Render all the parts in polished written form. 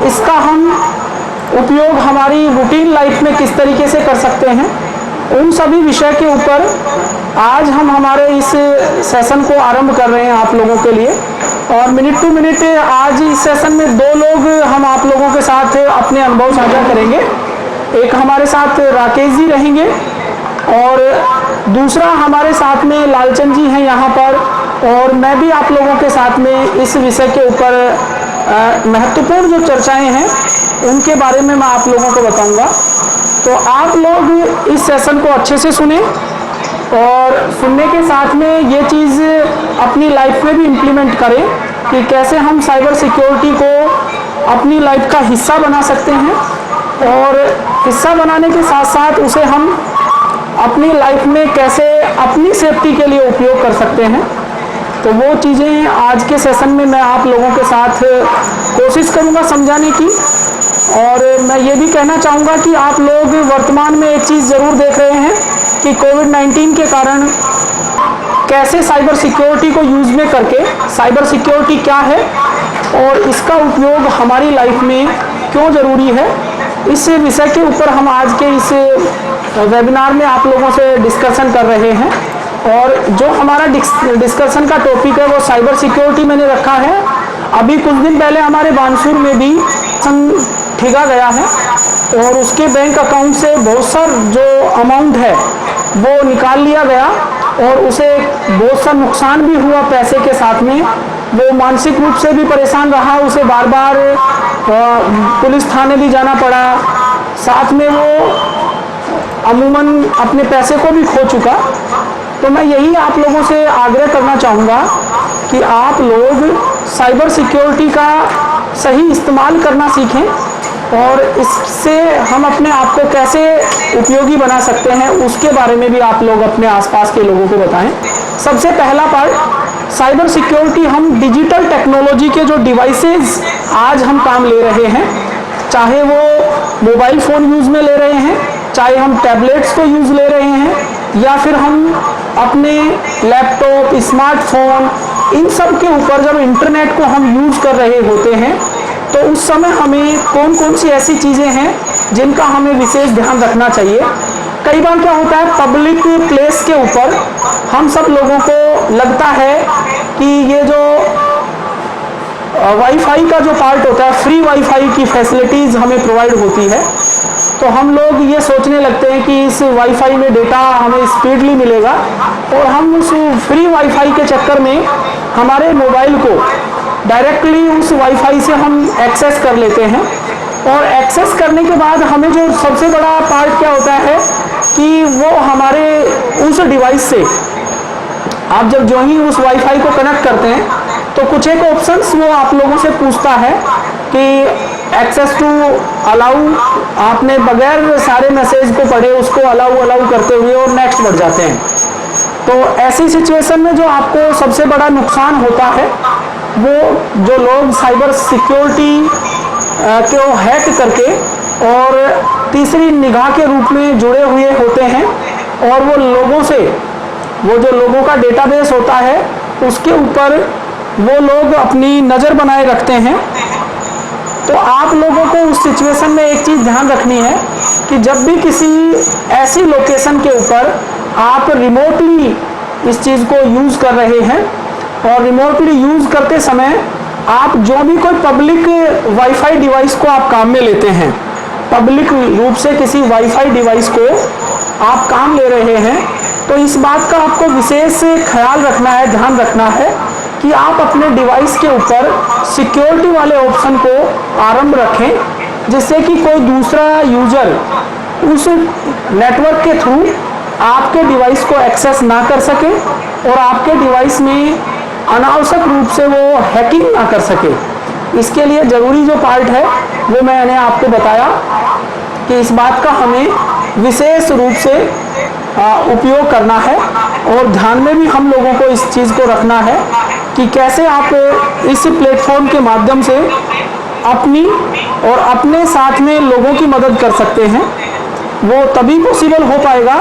इसका हम उपयोग हमारी रूटीन लाइफ में किस तरीके से कर सकते हैं, उन सभी विषय के ऊपर आज हम हमारे इस सेशन को आरंभ कर रहे हैं आप लोगों के लिए। और मिनट टू मिनट आज इस सेशन में 2 लोग हम आप लोगों के साथ अपने अनुभव साझा करेंगे। एक हमारे साथ राकेश जी रहेंगे और दूसरा हमारे साथ में लालचंद जी हैं यहाँ पर, और मैं भी आप लोगों के साथ में इस विषय के ऊपर महत्वपूर्ण जो चर्चाएं हैं उनके बारे में मैं आप लोगों को बताऊंगा। तो आप लोग इस सेशन को अच्छे से सुने और सुनने के साथ में ये चीज़ अपनी लाइफ में भी इम्प्लीमेंट करें कि कैसे हम साइबर सिक्योरिटी को अपनी लाइफ का हिस्सा बना सकते हैं, और हिस्सा बनाने के साथ साथ उसे हम अपनी लाइफ में कैसे अपनी सेफ्टी के लिए उपयोग कर सकते हैं। तो वो चीज़ें आज के सेशन में मैं आप लोगों के साथ कोशिश करूँगा समझाने की। और मैं ये भी कहना चाहूँगा कि आप लोग वर्तमान में एक चीज़ ज़रूर देख रहे हैं कि कोविड-19 के कारण कैसे साइबर सिक्योरिटी को यूज़ में करके साइबर सिक्योरिटी क्या है और इसका उपयोग हमारी लाइफ में क्यों ज़रूरी है, इस विषय के ऊपर हम आज के इस वेबिनार में आप लोगों से डिस्कशन कर रहे हैं। और जो हमारा डिस्कशन का टॉपिक है वो साइबर सिक्योरिटी मैंने रखा है। अभी कुछ दिन पहले हमारे बानसूर में भी ठिगा गया है और उसके बैंक अकाउंट से बहुत सारा जो अमाउंट है वो निकाल लिया गया और उसे बहुत सा नुकसान भी हुआ पैसे के साथ में। वो मानसिक रूप से भी परेशान रहा, उसे बार बार पुलिस थाने भी जाना पड़ा, साथ में वो अमूमन अपने पैसे को भी खो चुका। तो मैं यही आप लोगों से आग्रह करना चाहूँगा कि आप लोग साइबर सिक्योरिटी का सही इस्तेमाल करना सीखें और इससे हम अपने आप को कैसे उपयोगी बना सकते हैं उसके बारे में भी आप लोग अपने आसपास के लोगों को बताएं। सबसे पहला पार्ट, साइबर सिक्योरिटी हम डिजिटल टेक्नोलॉजी के जो डिवाइसेस आज हम काम ले रहे हैं, चाहे वो मोबाइल फ़ोन यूज़ में ले रहे हैं, चाहे हम टैबलेट्स को यूज़ ले रहे हैं, या फिर हम अपने लैपटॉप, स्मार्टफोन, इन सब के ऊपर जब इंटरनेट को हम यूज़ कर रहे होते हैं तो उस समय हमें कौन कौन सी ऐसी चीज़ें हैं जिनका हमें विशेष ध्यान रखना चाहिए। कई बार क्या होता है, पब्लिक प्लेस के ऊपर हम सब लोगों को लगता है कि ये जो वाईफाई का जो पार्ट होता है, फ्री वाईफाई की फैसिलिटीज़ हमें प्रोवाइड होती है, तो हम लोग ये सोचने लगते हैं कि इस वाईफाई में डेटा हमें स्पीडली मिलेगा और हम उस फ्री वाईफाई के चक्कर में हमारे मोबाइल को डायरेक्टली उस वाईफाई से हम एक्सेस कर लेते हैं। और एक्सेस करने के बाद हमें जो सबसे बड़ा पार्ट क्या होता है कि वो हमारे उस डिवाइस से आप जब जो ही उस वाईफाई को कनेक्ट करते हैं तो कुछ एक ऑप्शंस वो आप लोगों से पूछता है कि एक्सेस टू अलाउ, आपने बगैर सारे मैसेज को पढ़े उसको अलाउ करते हुए और नेक्स्ट बढ़ जाते हैं। तो ऐसी सिचुएशन में जो आपको सबसे बड़ा नुकसान होता है वो जो लोग साइबर सिक्योरिटी को हैक करके और तीसरी निगाह के रूप में जुड़े हुए होते हैं और वो लोगों से, वो जो लोगों का डेटाबेस होता है उसके ऊपर वो लोग अपनी नज़र बनाए रखते हैं। तो आप लोगों को उस सिचुएशन में एक चीज़ ध्यान रखनी है कि जब भी किसी ऐसी लोकेशन के ऊपर आप रिमोटली इस चीज़ को यूज़ कर रहे हैं और रिमोटली यूज़ करते समय आप जो भी कोई पब्लिक वाईफाई डिवाइस को आप काम में लेते हैं, पब्लिक रूप से किसी वाईफाई डिवाइस को आप काम ले रहे हैं, तो इस बात का आपको विशेष ख्याल रखना है, ध्यान रखना है कि आप अपने डिवाइस के ऊपर सिक्योरिटी वाले ऑप्शन को आरंभ रखें, जिससे कि कोई दूसरा यूजर उस नेटवर्क के थ्रू आपके डिवाइस को एक्सेस ना कर सके और आपके डिवाइस में अनावश्यक रूप से वो हैकिंग ना कर सके। इसके लिए ज़रूरी जो पार्ट है वो मैंने आपको बताया कि इस बात का हमें विशेष रूप से उपयोग करना है और ध्यान में भी हम लोगों को इस चीज़ को रखना है कि कैसे आप इस प्लेटफॉर्म के माध्यम से अपनी और अपने साथ में लोगों की मदद कर सकते हैं। वो तभी पॉसिबल हो पाएगा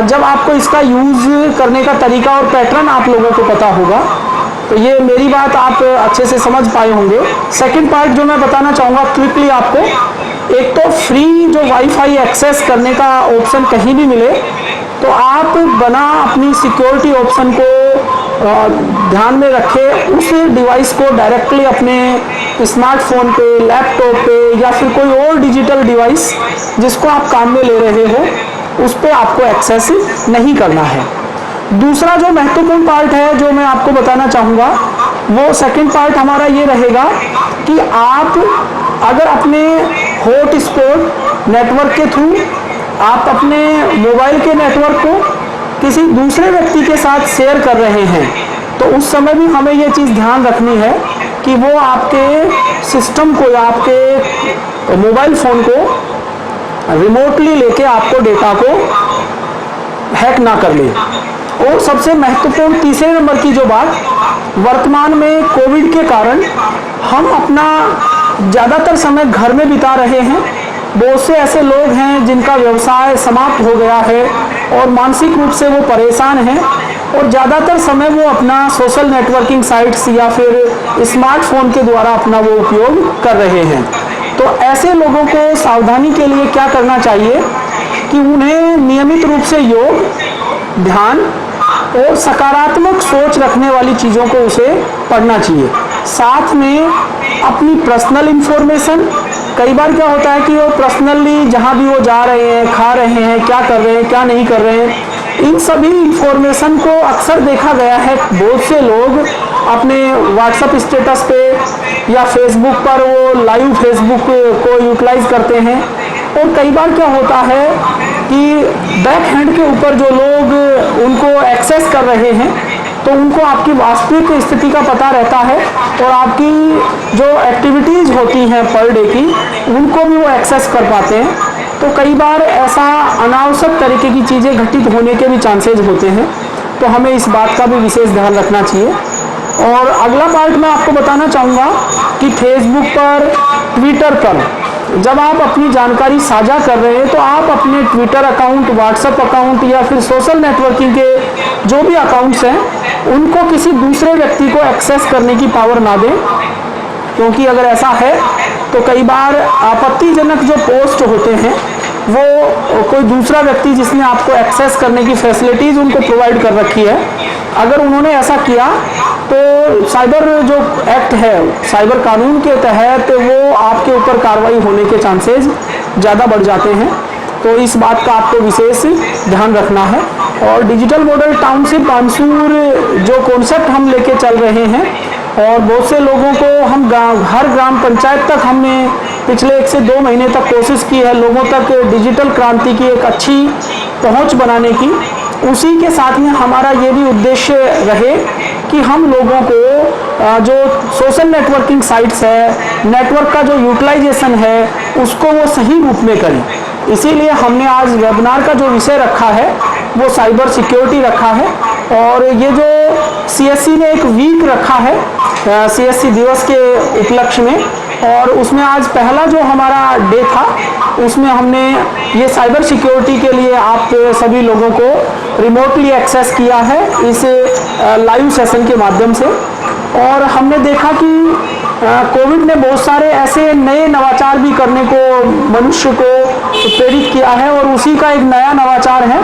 जब आपको इसका यूज़ करने का तरीका और पैटर्न आप लोगों को पता होगा। तो ये मेरी बात आप अच्छे से समझ पाए होंगे। सेकंड पार्ट जो मैं बताना चाहूँगा क्विकली आपको, एक तो फ्री जो वाईफाई एक्सेस करने का ऑप्शन कहीं भी मिले तो आप बना अपनी सिक्योरिटी ऑप्शन को ध्यान में रखे उस डिवाइस को डायरेक्टली अपने स्मार्टफोन पे, लैपटॉप पे या फिर कोई और डिजिटल डिवाइस जिसको आप काम में ले रहे हो उस पर आपको एक्सेस नहीं करना है। दूसरा जो महत्वपूर्ण पार्ट है जो मैं आपको बताना चाहूँगा वो सेकंड पार्ट हमारा ये रहेगा कि आप अगर अपने हॉटस्पॉट नेटवर्क के थ्रू आप अपने मोबाइल के नेटवर्क को किसी दूसरे व्यक्ति के साथ शेयर कर रहे हैं तो उस समय भी हमें ये चीज़ ध्यान रखनी है कि वो आपके सिस्टम को या आपके मोबाइल फ़ोन को रिमोटली लेके आपको डेटा को हैक ना कर ले। और सबसे महत्वपूर्ण तीसरे नंबर की जो बात, वर्तमान में कोविड के कारण हम अपना ज़्यादातर समय घर में बिता रहे हैं। बहुत से ऐसे लोग हैं जिनका व्यवसाय समाप्त हो गया है और मानसिक रूप से वो परेशान हैं और ज़्यादातर समय वो अपना सोशल नेटवर्किंग साइट्स या फिर स्मार्टफोन के द्वारा अपना वो उपयोग कर रहे हैं। तो ऐसे लोगों को सावधानी के लिए क्या करना चाहिए कि उन्हें नियमित रूप से योग, ध्यान और सकारात्मक सोच रखने वाली चीज़ों को उसे पढ़ना चाहिए। साथ में अपनी पर्सनल इंफॉर्मेशन, कई बार क्या होता है कि वो पर्सनली जहाँ भी वो जा रहे हैं, खा रहे हैं, क्या कर रहे हैं, क्या नहीं कर रहे हैं, इन सभी इंफॉर्मेशन को अक्सर देखा गया है बहुत से लोग अपने व्हाट्सएप स्टेटस पे या फेसबुक पर वो लाइव फेसबुक को यूटिलाइज करते हैं। और कई बार क्या होता है कि बैक हैंड के ऊपर जो लोग उनको एक्सेस कर रहे हैं तो उनको आपकी वास्तविक स्थिति का पता रहता है और आपकी जो एक्टिविटीज़ होती हैं पर डे की उनको भी वो एक्सेस कर पाते हैं। तो कई बार ऐसा अनावश्यक तरीके की चीज़ें घटित होने के भी चांसेस होते हैं, तो हमें इस बात का भी विशेष ध्यान रखना चाहिए। और अगला पार्ट मैं आपको बताना चाहूँगा कि फेसबुक पर, ट्विटर पर जब आप अपनी जानकारी साझा कर रहे हैं तो आप अपने ट्विटर अकाउंट, व्हाट्सएप अकाउंट या फिर सोशल नेटवर्किंग के जो भी अकाउंट्स हैं उनको किसी दूसरे व्यक्ति को एक्सेस करने की पावर ना दें, क्योंकि अगर ऐसा है तो कई बार आपत्तिजनक जो पोस्ट होते हैं वो कोई दूसरा व्यक्ति जिसने आपको एक्सेस करने की फैसिलिटीज़ उनको प्रोवाइड कर रखी है, अगर उन्होंने ऐसा किया तो साइबर जो एक्ट है, साइबर कानून के तहत वो आपके ऊपर कार्रवाई होने के चांसेस ज़्यादा बढ़ जाते हैं। तो इस बात का आपको विशेष ध्यान रखना है। और डिजिटल मॉडल टाउनशिप मानसूर जो कॉन्सेप्ट हम लेके चल रहे हैं और बहुत से लोगों को हम हर ग्राम पंचायत तक हमने पिछले 1 से 2 महीने तक कोशिश की है लोगों तक डिजिटल क्रांति की एक अच्छी पहुंच बनाने की। उसी के साथ में हमारा ये भी उद्देश्य रहे कि हम लोगों को जो सोशल नेटवर्किंग साइट्स है, नेटवर्क का जो यूटिलाइजेशन है उसको वो सही रूप में करें। इसीलिए हमने आज वेबिनार का जो विषय रखा है वो साइबर सिक्योरिटी रखा है। और ये जो CSC ने एक वीक रखा है CSC दिवस के उपलक्ष्य में, और उसमें आज पहला जो हमारा डे था उसमें हमने ये साइबर सिक्योरिटी के लिए आप सभी लोगों को रिमोटली एक्सेस किया है इस लाइव सेशन के माध्यम से। और हमने देखा कि कोविड ने बहुत सारे ऐसे नए नवाचार भी करने को मनुष्य को प्रेरित किया है और उसी का एक नया नवाचार है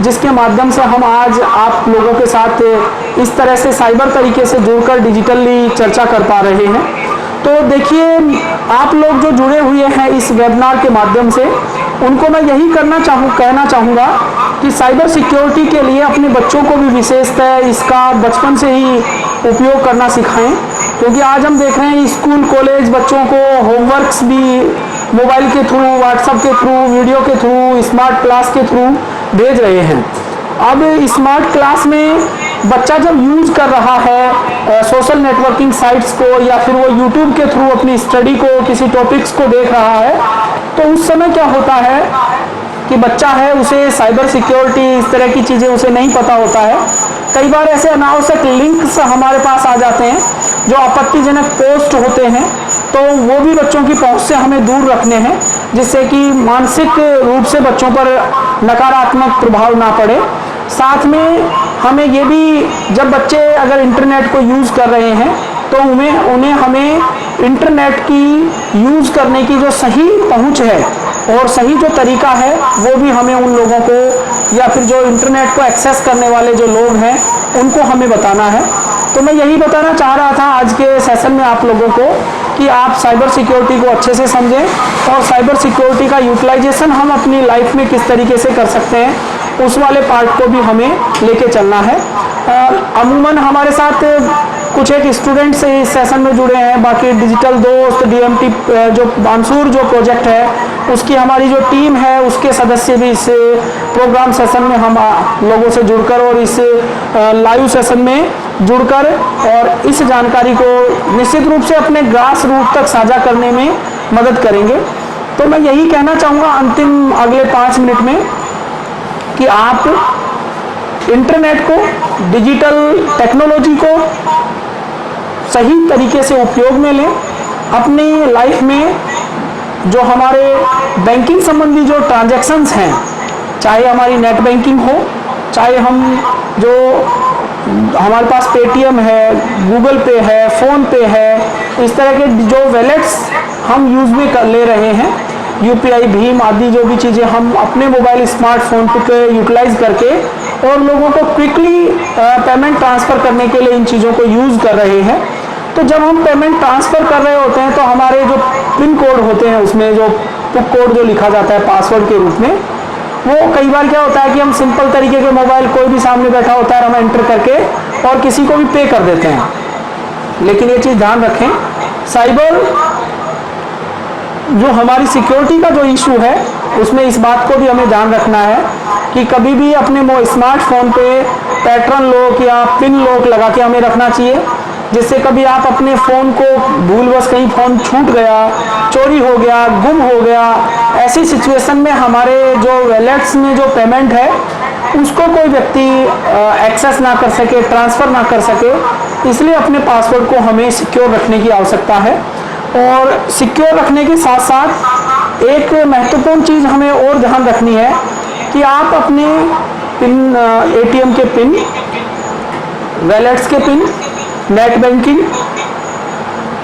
जिसके माध्यम से हम आज आप लोगों के साथ इस तरह से साइबर तरीके से जुड़कर डिजिटली चर्चा कर पा रहे हैं। तो देखिए, आप लोग जो जुड़े हुए हैं इस वेबिनार के माध्यम से उनको मैं यही कहना चाहूँगा कि साइबर सिक्योरिटी के लिए अपने बच्चों को भी विशेषतः इसका बचपन से ही उपयोग करना सिखाएं, क्योंकि आज हम देख रहे हैं स्कूल कॉलेज बच्चों को होमवर्क्स भी मोबाइल के थ्रू, व्हाट्सएप के थ्रू, वीडियो के थ्रू, स्मार्ट क्लास के थ्रू भेज रहे हैं। अब स्मार्ट क्लास में बच्चा जब यूज़ कर रहा है सोशल नेटवर्किंग साइट्स को या फिर वो यूट्यूब के थ्रू अपनी स्टडी को, किसी टॉपिक्स को देख रहा है, तो उस समय क्या होता है कि बच्चा है उसे साइबर सिक्योरिटी इस तरह की चीज़ें उसे नहीं पता होता है। कई बार ऐसे अनावश्यक लिंक्स हमारे पास आ जाते हैं जो आपत्तिजनक पोस्ट होते हैं, तो वो भी बच्चों की पहुंच से हमें दूर रखने हैं, जिससे कि मानसिक रूप से बच्चों पर नकारात्मक प्रभाव ना पड़े। साथ में हमें ये भी, जब बच्चे अगर इंटरनेट को यूज़ कर रहे हैं तो उन्हें हमें इंटरनेट की यूज़ करने की जो सही पहुंच है और सही जो तरीका है वो भी हमें उन लोगों को, या फिर जो इंटरनेट को एक्सेस करने वाले जो लोग हैं उनको हमें बताना है। तो मैं यही बताना चाह रहा था आज के सेशन में आप लोगों को कि आप साइबर सिक्योरिटी को अच्छे से समझें और साइबर सिक्योरिटी का यूटिलाइजेशन हम अपनी लाइफ में किस तरीके से कर सकते हैं उस वाले पार्ट को भी हमें लेके चलना है। अमूमन हमारे साथ कुछ एक स्टूडेंट्स इस सेशन में जुड़े हैं, बाकी डिजिटल दोस्त DMT जो बांसुर जो प्रोजेक्ट है उसकी हमारी जो टीम है उसके सदस्य भी इस प्रोग्राम सेशन में हम लोगों से जुड़कर और इस लाइव सेशन में जुड़कर और इस जानकारी को निश्चित रूप से अपने ग्रास रूट तक साझा करने में मदद करेंगे। तो मैं यही कहना चाहूँगा अंतिम अगले 5 मिनट में कि आप इंटरनेट को, डिजिटल टेक्नोलॉजी को सही तरीके से उपयोग में लें। अपनी लाइफ में जो हमारे बैंकिंग संबंधी जो ट्रांजैक्शंस हैं, चाहे हमारी नेट बैंकिंग हो, चाहे हम जो हमारे पास पेटीएम है, गूगल पे है, फ़ोन पे है, इस तरह के जो वैलेट्स हम यूज़ में कर ले रहे हैं, UPI, भीम आदि जो भी चीज़ें हम अपने मोबाइल स्मार्टफोन पे यूटिलाइज करके और लोगों को क्विकली पेमेंट ट्रांसफ़र करने के लिए इन चीज़ों को यूज़ कर रहे हैं। तो जब हम पेमेंट ट्रांसफ़र कर रहे होते हैं तो हमारे जो पिन कोड होते हैं उसमें जो पुक कोड जो लिखा जाता है पासवर्ड के रूप में, वो कई बार क्या होता है कि हम सिंपल तरीके के मोबाइल, कोई भी सामने बैठा होता है, हम एंटर करके और किसी को भी पे कर देते हैं। लेकिन ये चीज़ ध्यान रखें, साइबर जो हमारी सिक्योरिटी का जो इशू है उसमें इस बात को भी हमें ध्यान रखना है कि कभी भी अपने स्मार्टफोन पे पैटर्न लॉक या पिन लॉक लगा के हमें रखना चाहिए, जिससे कभी आप अपने फ़ोन को भूलवश कहीं फ़ोन छूट गया, चोरी हो गया, गुम हो गया, ऐसी सिचुएशन में हमारे जो वैलेट्स में जो पेमेंट है उसको कोई व्यक्ति एक्सेस ना कर सके, ट्रांसफ़र ना कर सके। इसलिए अपने पासवर्ड को हमें सिक्योर रखने की आवश्यकता है। और सिक्योर रखने के साथ साथ एक महत्वपूर्ण चीज़ हमें और ध्यान रखनी है कि आप अपने पिन, ATM के पिन, वैलेट्स के पिन, नेट बैंकिंग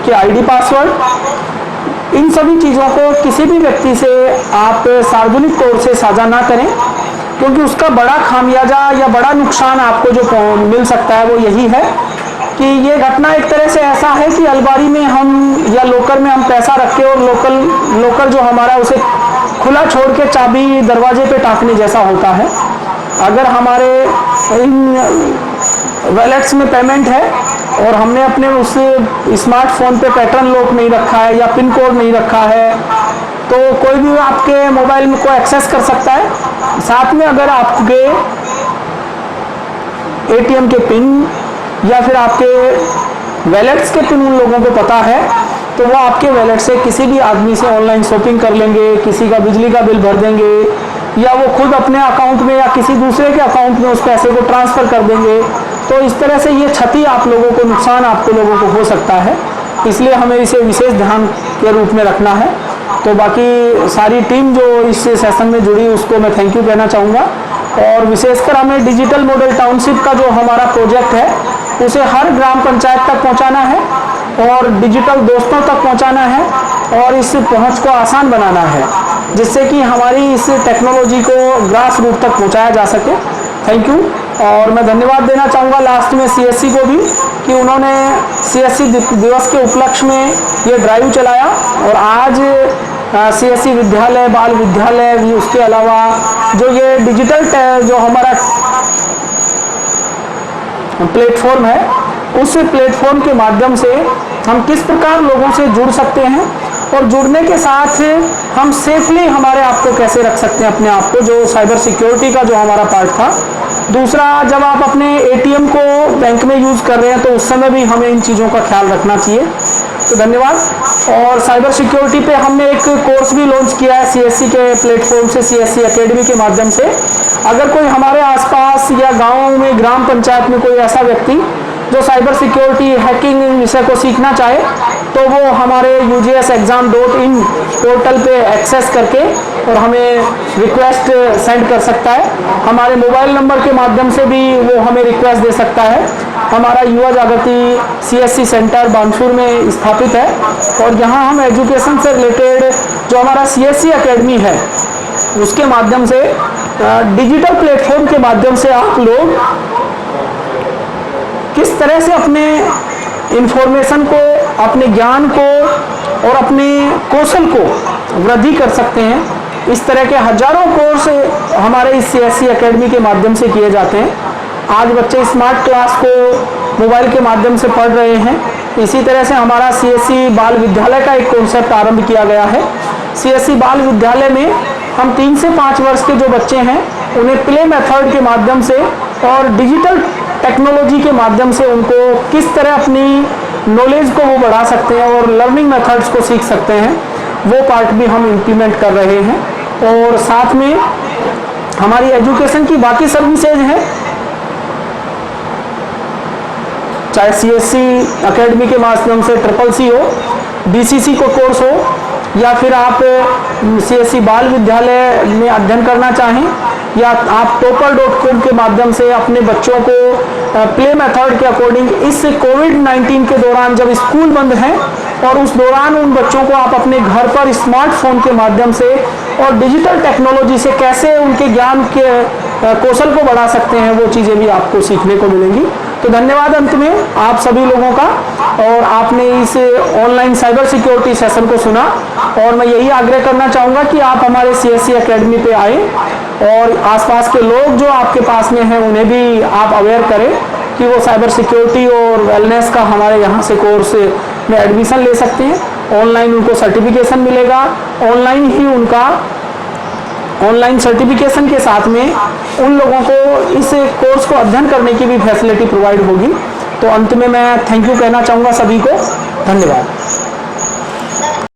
के ID पासवर्ड, इन सभी चीज़ों को किसी भी व्यक्ति से आप सार्वजनिक तौर से साझा ना करें, क्योंकि उसका बड़ा खामियाजा या बड़ा नुकसान आपको जो मिल सकता है वो यही है कि ये घटना एक तरह से ऐसा है कि अलमारी में हम या लॉकर में हम पैसा रख के और लॉकर जो हमारा उसे खुला छोड़ के चाबी दरवाजे पे टाँकने जैसा होता है। अगर हमारे इन वैलेट्स में पेमेंट है और हमने अपने उस स्मार्टफोन पे पैटर्न लॉक नहीं रखा है या पिन कोड नहीं रखा है, तो कोई भी आपके मोबाइल में को एक्सेस कर सकता है। साथ में अगर आपके ATM के पिन या फिर आपके वैलेट्स के पिन उन लोगों को पता है तो वो आपके वैलेट से किसी भी आदमी से ऑनलाइन शॉपिंग कर लेंगे, किसी का बिजली का बिल भर देंगे, या वो खुद अपने अकाउंट में या किसी दूसरे के अकाउंट में उस पैसे को ट्रांसफ़र कर देंगे। तो इस तरह से ये क्षति आप लोगों को, नुकसान आपको लोगों को हो सकता है, इसलिए हमें इसे विशेष ध्यान के रूप में रखना है। तो बाकी सारी टीम जो इस सेशन में जुड़ी उसको मैं थैंक यू कहना चाहूँगा। और विशेषकर हमें डिजिटल मॉडल टाउनशिप का जो हमारा प्रोजेक्ट है उसे हर ग्राम पंचायत तक पहुँचाना है और डिजिटल दोस्तों तक पहुँचाना है और इस पहुँच को आसान बनाना है, जिससे कि हमारी इस टेक्नोलॉजी को ग्रास रूट तक पहुँचाया जा सके। Thank you. और मैं धन्यवाद देना चाहूँगा लास्ट में CSC को भी कि उन्होंने CSC दिवस के उपलक्ष्य में ये ड्राइव चलाया और आज CSC विद्यालय, बाल विद्यालय भी, उसके अलावा जो ये डिजिटल जो हमारा प्लेटफॉर्म है उस प्लेटफॉर्म के माध्यम से हम किस प्रकार लोगों से जुड़ सकते हैं और जुड़ने के साथ हम सेफली हमारे आप को कैसे रख सकते हैं अपने आप को, जो साइबर सिक्योरिटी का जो हमारा पार्ट था। दूसरा, जब आप अपने ATM को बैंक में यूज़ कर रहे हैं तो उस समय भी हमें इन चीज़ों का ख्याल रखना चाहिए। तो धन्यवाद। और साइबर सिक्योरिटी पे हमने एक कोर्स भी लॉन्च किया है CSC के प्लेटफॉर्म से, CSC एकेडमी के माध्यम से। अगर कोई हमारे आसपास या गाँव में, ग्राम पंचायत में कोई ऐसा व्यक्ति जो साइबर सिक्योरिटी, हैकिंग विषय को सीखना चाहे तो वो हमारे UGSexam.in पोर्टल पे एक्सेस करके और हमें रिक्वेस्ट सेंड कर सकता है। हमारे मोबाइल नंबर के माध्यम से भी वो हमें रिक्वेस्ट दे सकता है। हमारा युवा जागृति CSC सेंटर बानसूर में स्थापित है और यहाँ हम एजुकेशन से रिलेटेड जो हमारा CSC एकेडमी है उसके माध्यम से डिजिटल प्लेटफॉर्म के माध्यम से आप लोग किस तरह से अपने इंफॉर्मेशन को, अपने ज्ञान को और अपने कौशल को वृद्धि कर सकते हैं। इस तरह के हजारों कोर्स हमारे इस CSC एकेडमी के माध्यम से किए जाते हैं। आज बच्चे स्मार्ट क्लास को मोबाइल के माध्यम से पढ़ रहे हैं। इसी तरह से हमारा CSC बाल विद्यालय का एक कॉन्सेप्ट आरंभ किया गया है। CSC बाल विद्यालय में हम 3 से 5 वर्ष के जो बच्चे हैं उन्हें प्ले मेथड के माध्यम से और डिजिटल टेक्नोलॉजी के माध्यम से उनको किस तरह अपनी नॉलेज को वो बढ़ा सकते हैं और लर्निंग मेथड्स को सीख सकते हैं, वो पार्ट भी हम इम्प्लीमेंट कर रहे हैं। और साथ में हमारी एजुकेशन की बाकी सर्विसेज हैं, चाहे CSC एकेडमी के माध्यम से CCC हो, BCC को कोर्स हो, या फिर आप CSC बाल विद्यालय में अध्ययन करना चाहें, या आप topper.com के माध्यम से अपने बच्चों को प्ले मेथड के अकॉर्डिंग इस कोविड-19 के दौरान जब स्कूल बंद हैं और उस दौरान उन बच्चों को आप अपने घर पर स्मार्टफोन के माध्यम से और डिजिटल टेक्नोलॉजी से कैसे उनके ज्ञान के कौशल को बढ़ा सकते हैं, वो चीज़ें भी आपको सीखने को मिलेंगी। तो धन्यवाद अंत में आप सभी लोगों का, और आपने इस ऑनलाइन साइबर सिक्योरिटी सेशन को सुना, और मैं यही आग्रह करना चाहूँगा कि आप हमारे CSC एकेडमी पे आए और आसपास के लोग जो आपके पास में हैं उन्हें भी आप अवेयर करें कि वो साइबर सिक्योरिटी और वेलनेस का हमारे यहाँ से कोर्स में एडमिशन ले सकते हैं। ऑनलाइन उनको सर्टिफिकेशन मिलेगा, ऑनलाइन ही उनका ऑनलाइन सर्टिफिकेशन के साथ में उन लोगों को इस कोर्स को अध्ययन करने की भी फैसिलिटी प्रोवाइड होगी। तो अंत में मैं थैंक यू कहना चाहूँगा सभी को। धन्यवाद।